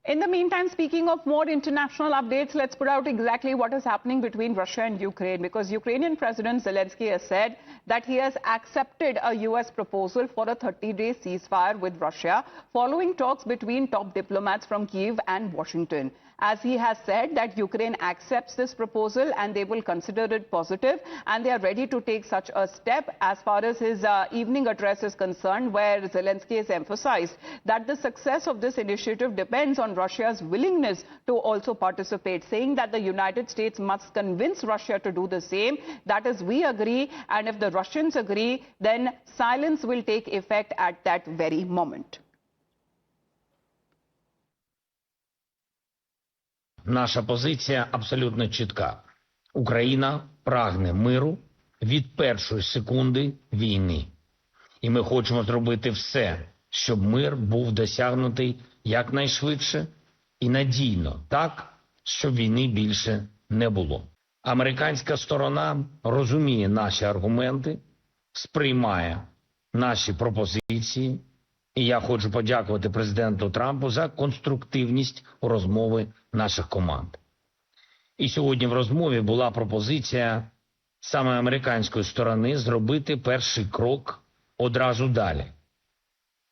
In the meantime, speaking of more international updates, let's put out exactly what is happening between Russia and Ukraine, because Ukrainian President Zelenskyy has said that he has accepted a U.S. proposal for a 30-day ceasefire with Russia following talks between top diplomats from Kyiv and Washington. As he has said that Ukraine accepts this proposal and they will consider it positive, and they are ready to take such a step. As far as his evening address is concerned, where Zelenskyy has emphasized that the success of this initiative depends on Russia's willingness to also participate, saying that the United States must convince Russia to do the same. That is, we agree, and if the Russians agree, then silence will take effect at that very moment. Наша позиція абсолютно чітка. Україна прагне миру від першої секунди війни. І ми хочемо зробити все, щоб мир був досягнутий якнайшвидше і надійно, так, щоб війни більше не було. Американська сторона розуміє наші аргументи, сприймає наші пропозиції. І я хочу подякувати президенту Трампу за конструктивність у розмови наших команд. І сьогодні в розмові була пропозиція саме американської сторони зробити перший крок одразу далі.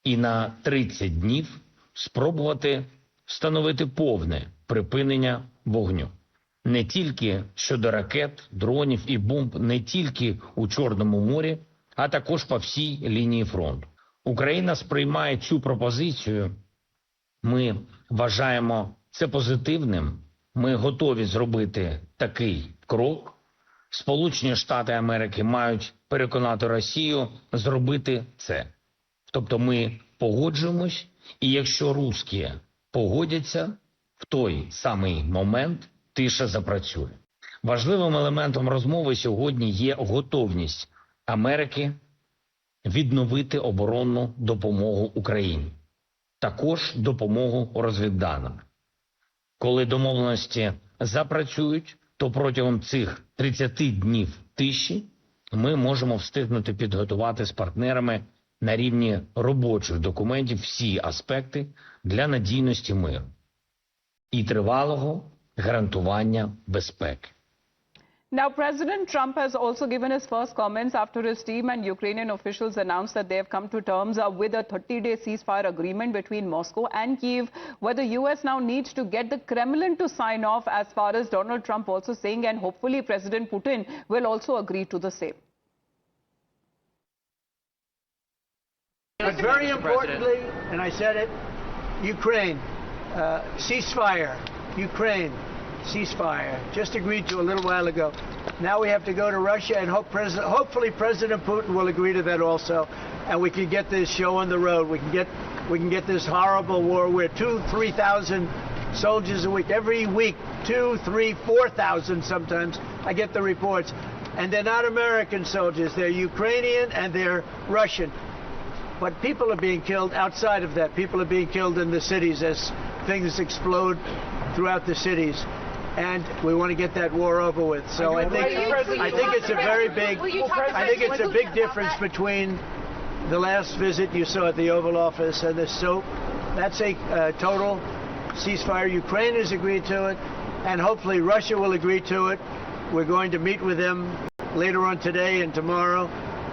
І на 30 днів спробувати встановити повне припинення вогню. Не тільки щодо ракет, дронів і бомб, не тільки у Чорному морі, а також по всій лінії фронту. Україна сприймає цю пропозицію, ми вважаємо це позитивним, ми готові зробити такий крок. Сполучені Штати Америки мають переконати Росію зробити це. Тобто ми погоджуємось, і якщо русські погодяться, в той самий момент тиша запрацює. Важливим елементом розмови сьогодні є готовність Америки відновити оборонну допомогу Україні. Також допомогу розвідданим. Коли домовленості запрацюють, то протягом цих 30 днів тиші ми можемо встигнути підготувати з партнерами на рівні робочих документів всі аспекти для надійності миру і тривалого гарантування безпеки. Now, President Trump has also given his first comments after his team and Ukrainian officials announced that they have come to terms with a 30-day ceasefire agreement between Moscow and Kyiv, where the U.S. now needs to get the Kremlin to sign off, as far as Donald Trump also saying, and hopefully President Putin will also agree to the same. But very importantly, and I said it, Ukraine, ceasefire, Ukraine. Ceasefire, just agreed to a little while ago. Now we have to go to Russia and hopefully President Putin will agree to that also, and we can get this show on the road. We can get this horrible war where 2,000-3,000 soldiers a week, every week, 2,000, 3,000, 4,000 sometimes. I get the reports, and they're not American soldiers. They're Ukrainian and they're Russian. But people are being killed outside of that. People are being killed in the cities as things explode throughout the cities. And we want to get that war over with. So I think it's a very big, I think it's a big difference between the last visit you saw at the Oval Office and this. So that's a total ceasefire. Ukraine has agreed to it, and hopefully Russia will agree to it. We're going to meet with them later on today and tomorrow,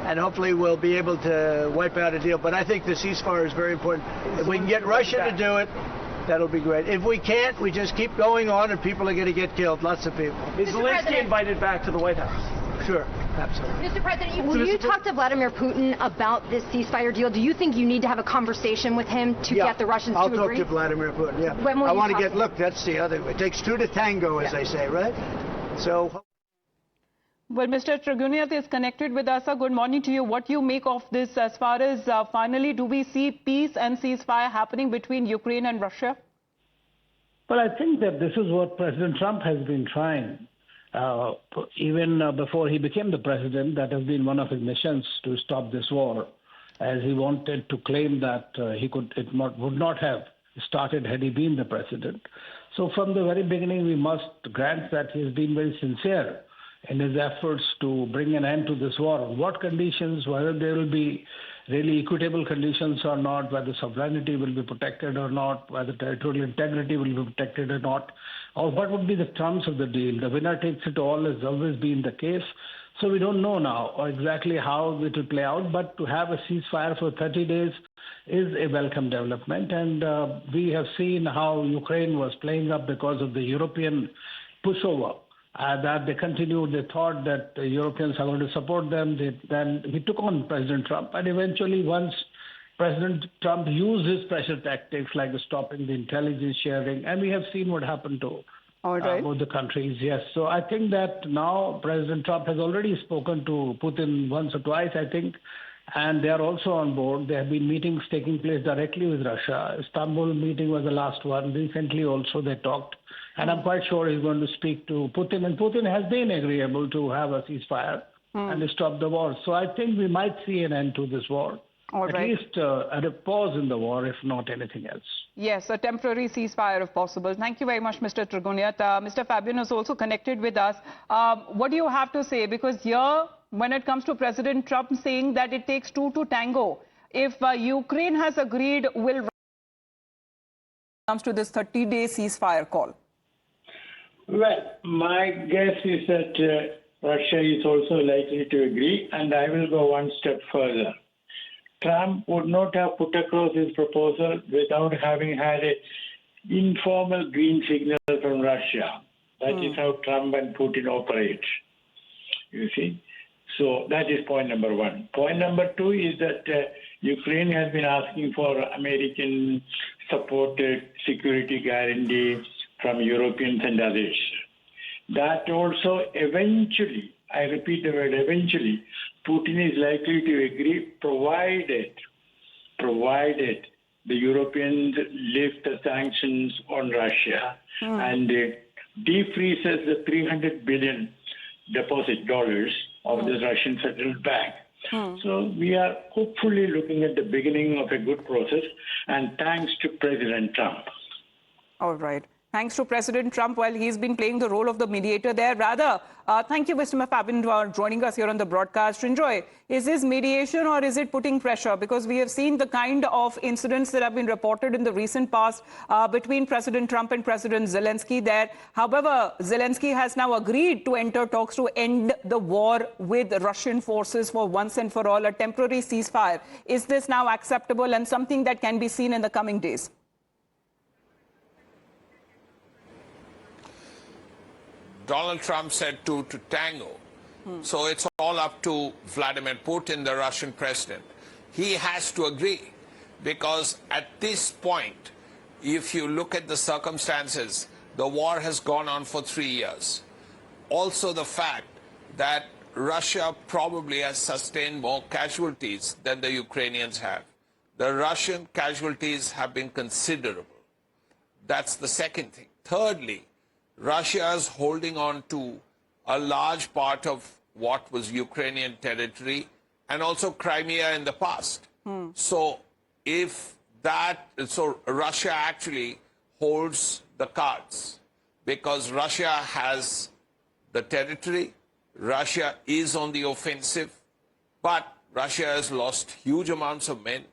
and hopefully we'll be able to wipe out a deal. But I think the ceasefire is very important. If we can get Russia to do it, that'll be great. If we can't, we just keep going on and people are going to get killed, lots of people. Is Zelenskyy invited back to the White House? Sure, absolutely. Mr. President, will you talk to Vladimir Putin about this ceasefire deal? Do you think you need to have a conversation with him to get the Russians to agree? I'll talk to Vladimir Putin, yeah. When will I you want to talk get, to him? look, that's the other, it takes two to tango, as they say, right? So... Well, Mr. Trigunyat is connected with us. Good morning to you. What do you make of this as far as finally do we see peace and ceasefire happening between Ukraine and Russia? Well, I think that this is what President Trump has been trying. Even before he became the president, that has been one of his missions to stop this war, as he wanted to claim that would not have started had he been the president. So from the very beginning, we must grant that he has been very sincere in his efforts to bring an end to this war. What conditions, whether there will be really equitable conditions or not, whether sovereignty will be protected or not, whether territorial integrity will be protected or not, or what would be the terms of the deal. The winner takes it all has always been the case. So we don't know now exactly how it will play out, but to have a ceasefire for 30 days is a welcome development. And we have seen how Ukraine was playing up because of the European pushover. That they continued, they thought that the Europeans are going to support them. Then he took on President Trump. And eventually, once President Trump used his pressure tactics like stopping the intelligence sharing, and we have seen what happened to both the countries. Yes. So I think that now President Trump has already spoken to Putin once or twice, I think, and they are also on board. There have been meetings taking place directly with Russia. Istanbul meeting was the last one. Recently also they talked. And I'm quite sure he's going to speak to Putin. And Putin has been agreeable to have a ceasefire and stop the war. So I think we might see an end to this war. At least at a pause in the war, if not anything else. Yes, a temporary ceasefire if possible. Thank you very much, Mr. Trigunyat. Mr. Fabian is also connected with us. What do you have to say? Because here, when it comes to President Trump saying that it takes two to tango, if Ukraine has agreed, will comes to this 30-day ceasefire call? Well, my guess is that Russia is also likely to agree, and I will go one step further. Trump would not have put across his proposal without having had an informal green signal from Russia. That is how Trump and Putin operate, you see. So that is point number one. Point number two is that Ukraine has been asking for American-supported security guarantee from Europeans and others. That also eventually, I repeat the word eventually, Putin is likely to agree provided the Europeans lift the sanctions on Russia and defreezes the $300 billion deposit dollars of the Russian Federal Bank. So we are hopefully looking at the beginning of a good process, and thanks to President Trump. All right. Thanks to President Trump, while he's been playing the role of the mediator there. Rather, thank you, Mr. Fabian, for joining us here on the broadcast. Srinjoy, is this mediation or is it putting pressure? Because we have seen the kind of incidents that have been reported in the recent past between President Trump and President Zelenskyy there. However, Zelenskyy has now agreed to enter talks to end the war with Russian forces for once and for all, a temporary ceasefire. Is this now acceptable and something that can be seen in the coming days? Donald Trump said two to tango. So it's all up to Vladimir Putin, the Russian president. He has to agree, because at this point, if you look at the circumstances, the war has gone on for 3 years. Also the fact that Russia probably has sustained more casualties than the Ukrainians have. The Russian casualties have been considerable. That's the second thing. Thirdly, Russia is holding on to a large part of what was Ukrainian territory and also Crimea in the past. So Russia actually holds the cards, because Russia has the territory, Russia is on the offensive, but Russia has lost huge amounts of men.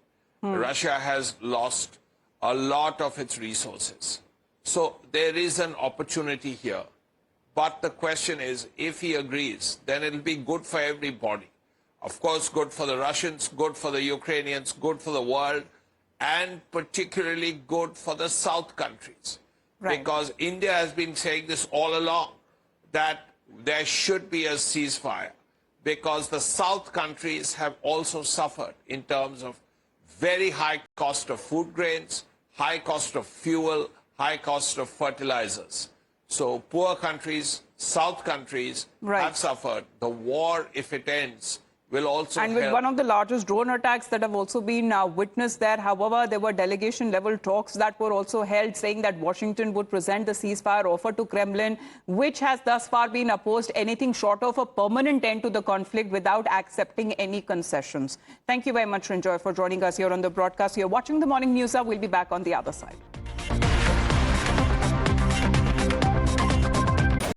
Russia has lost a lot of its resources. So there is an opportunity here. But the question is, if he agrees, then it'll be good for everybody. Of course, good for the Russians, good for the Ukrainians, good for the world, and particularly good for the South countries. Because India has been saying this all along, that there should be a ceasefire, because the South countries have also suffered in terms of very high cost of food grains, high cost of fuel, high cost of fertilizers. So poor countries, South countries have suffered. The war, if it ends, will also And with one of the largest drone attacks that have also been witnessed there. However, there were delegation-level talks that were also held, saying that Washington would present the ceasefire offer to Kremlin, which has thus far been opposed anything short of a permanent end to the conflict without accepting any concessions. Thank you very much, Srinjoy, for joining us here on the broadcast. You're watching the Morning News. We'll be back on the other side.